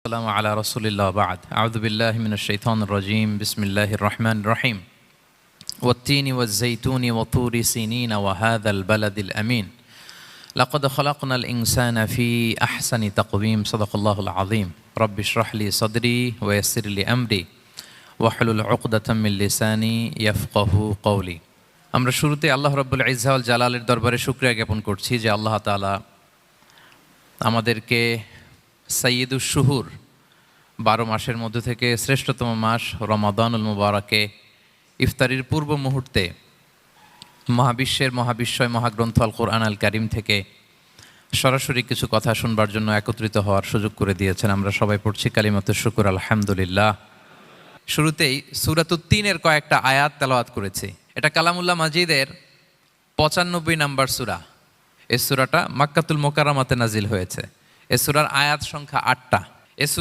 السلام على رسول الله بعد أعوذ بالله من الشيطان الرجيم بسم الله الرحمن الرحيم والتين والزيتون وطور سينين وهذا البلد الأمين لقد خلقنا الإنسان في أحسن تقويم صدق الله العظيم رب اشرح لي صدري ويسر لي أمري واحلل عقدة من لساني يفقه قولي আমরা শুরুতে আল্লাহ রাব্বুল ইজ্জা ওয়াল জালালের দরবারে শুকরিয়া জ্ঞাপন করছি যে আল্লাহ তাআলা আমাদেরকে সাইয়্যিদুশ শুহুর 12 মাসের মধ্যে থেকে শ্রেষ্ঠতম মাস রমাদানুল মুবারাকে ইফতারির পূর্ব মুহূর্তে মহাবিশ্বের মহাবিশ্বয় মহাগ্রন্থ আল কোরআন আল কারীম থেকে সরাসরি কিছু কথা শুনবার জন্য একত্রিত হওয়ার সুযোগ করে দিয়েছেন। আমরা সবাই পড়ছি কালিমাতুশ শুকর আলহামদুলিল্লাহ। শুরুতেই সূরাতুত তিনের কয়েকটা আয়াত তেলাওয়াত করেছি। এটা কালামুল্লাহ মাজিদের 95 নম্বর সূরা। এই সূরাটা মক্কাতুল মুকাররমাতে নাজিল হয়েছে। এই সূরার আয়াত সংখ্যা 8টা।